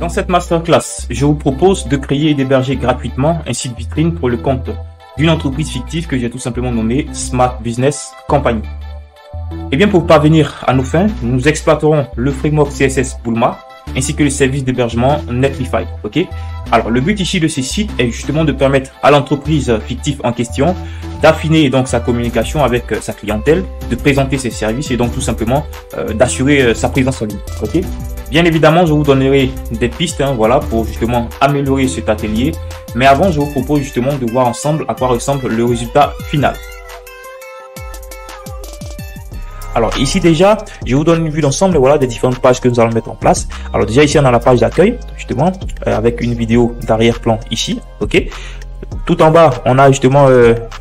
Dans cette masterclass, je vous propose de créer et d'héberger gratuitement un site vitrine pour le compte d'une entreprise fictive que j'ai tout simplement nommée Smart Business Company. Et bien pour parvenir à nos fins, nous exploiterons le framework CSS Bulma ainsi que le service d'hébergement Netlify. Ok. Alors le but ici de ce site est justement de permettre à l'entreprise fictive en question d'affiner donc sa communication avec sa clientèle, de présenter ses services et donc tout simplement d'assurer sa présence en ligne. Ok. Bien évidemment, je vous donnerai des pistes voilà, pour justement améliorer cet atelier. Mais avant, je vous propose justement de voir ensemble à quoi ressemble le résultat final. Alors ici déjà, je vous donne une vue d'ensemble voilà, des différentes pages que nous allons mettre en place. Alors déjà ici, on a la page d'accueil, justement, avec une vidéo d'arrière-plan ici. Ok. Tout en bas, on a justement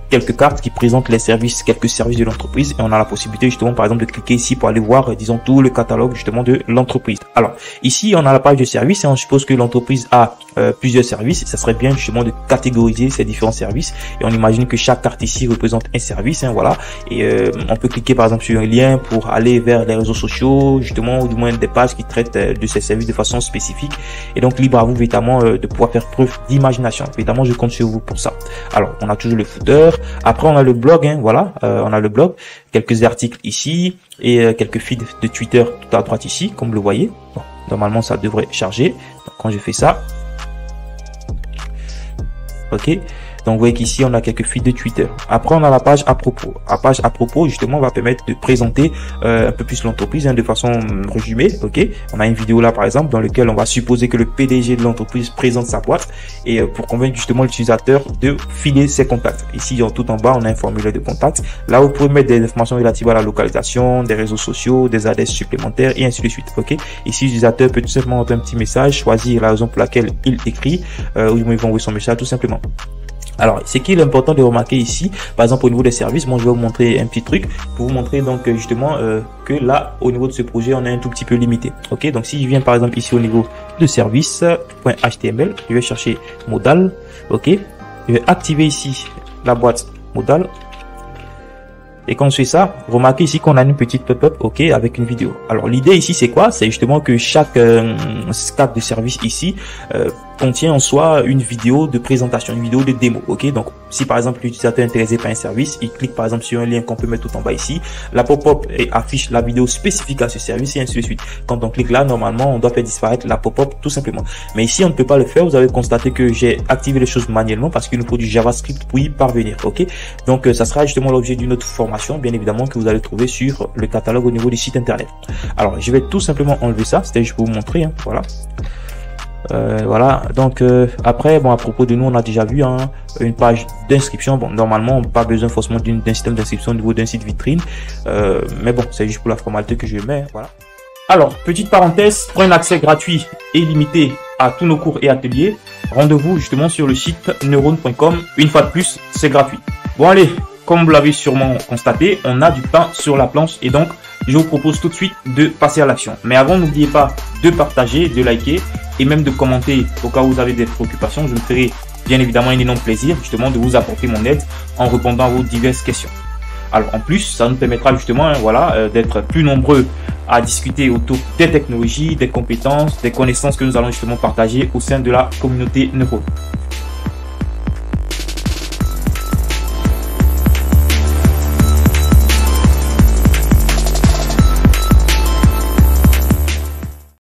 quelques cartes qui présentent les services, quelques services de l'entreprise. Et on a la possibilité justement, par exemple, de cliquer ici pour aller voir, disons, tout le catalogue justement de l'entreprise. Alors, ici, on a la page de services et on suppose que l'entreprise a plusieurs services. Ça serait bien justement de catégoriser ces différents services. Et on imagine que chaque carte ici représente un service, voilà. Et on peut cliquer par exemple sur un lien pour aller vers les réseaux sociaux, justement, ou du moins des pages qui traitent de ces services de façon spécifique. Et donc, libre à vous, évidemment, de pouvoir faire preuve d'imagination. Évidemment, je compte sur vous pour ça. Alors, on a toujours le footer. Après, on a le blog, voilà. On a le blog, quelques articles ici et quelques feeds de Twitter tout à droite ici, comme vous le voyez. Bon, normalement, ça devrait charger. Donc, quand je fais ça, ok. Donc, vous voyez qu'ici, on a quelques feeds de Twitter. Après, on a la page à propos. La page à propos, justement, va permettre de présenter un peu plus l'entreprise de façon résumée. Ok. On a une vidéo là, par exemple, dans laquelle on va supposer que le PDG de l'entreprise présente sa boîte et pour convaincre justement l'utilisateur de filer ses contacts. Ici, tout en bas, on a un formulaire de contact. Là, vous pouvez mettre des informations relatives à la localisation, des réseaux sociaux, des adresses supplémentaires et ainsi de suite. Ok. Ici, l'utilisateur peut tout simplement entrer un petit message, choisir la raison pour laquelle il écrit ou il va envoyer son message tout simplement. Alors, ce qui est important de remarquer ici, par exemple au niveau des services, moi je vais vous montrer un petit truc pour vous montrer donc justement que là au niveau de ce projet on est un tout petit peu limité. Ok, donc si je viens par exemple ici au niveau de service.html, je vais chercher modal. Ok, je vais activer ici la boîte modal. Et quand je fais ça, remarquez ici qu'on a une petite pop-up, ok, avec une vidéo. Alors l'idée ici c'est quoi? C'est justement que chaque carte de service ici contient en soi une vidéo de présentation, une vidéo de démo, ok. Donc si par exemple l'utilisateur est intéressé par un service, il clique par exemple sur un lien qu'on peut mettre tout en bas ici, la pop-up affiche la vidéo spécifique à ce service et ainsi de suite. Quand on clique là, normalement on doit faire disparaître la pop-up tout simplement. Mais ici on ne peut pas le faire. Vous avez constaté que j'ai activé les choses manuellement parce qu'il nous faut du JavaScript pour y parvenir, ok. Donc ça sera justement l'objet d'une autre formation, bien évidemment, que vous allez trouver sur le catalogue au niveau du site internet. Alors je vais tout simplement enlever ça, c'était juste pour vous montrer, voilà. Voilà, donc après, bon, à propos de nous, on a déjà vu une page d'inscription. Bon, normalement, on n'a pas besoin forcément d'un système d'inscription au niveau d'un site vitrine, mais bon, c'est juste pour la formalité que je mets, voilà. Alors, petite parenthèse, pour un accès gratuit et limité à tous nos cours et ateliers, rendez-vous justement sur le site neurone.com. Une fois de plus, c'est gratuit. Bon, allez, comme vous l'avez sûrement constaté, on a du pain sur la planche et donc je vous propose tout de suite de passer à l'action. Mais avant, n'oubliez pas de partager, de liker et même de commenter au cas où vous avez des préoccupations. Je me ferai bien évidemment un énorme plaisir justement de vous apporter mon aide en répondant à vos diverses questions. Alors en plus, ça nous permettra justement voilà, d'être plus nombreux à discuter autour des technologies, des compétences, des connaissances que nous allons justement partager au sein de la communauté Neurone.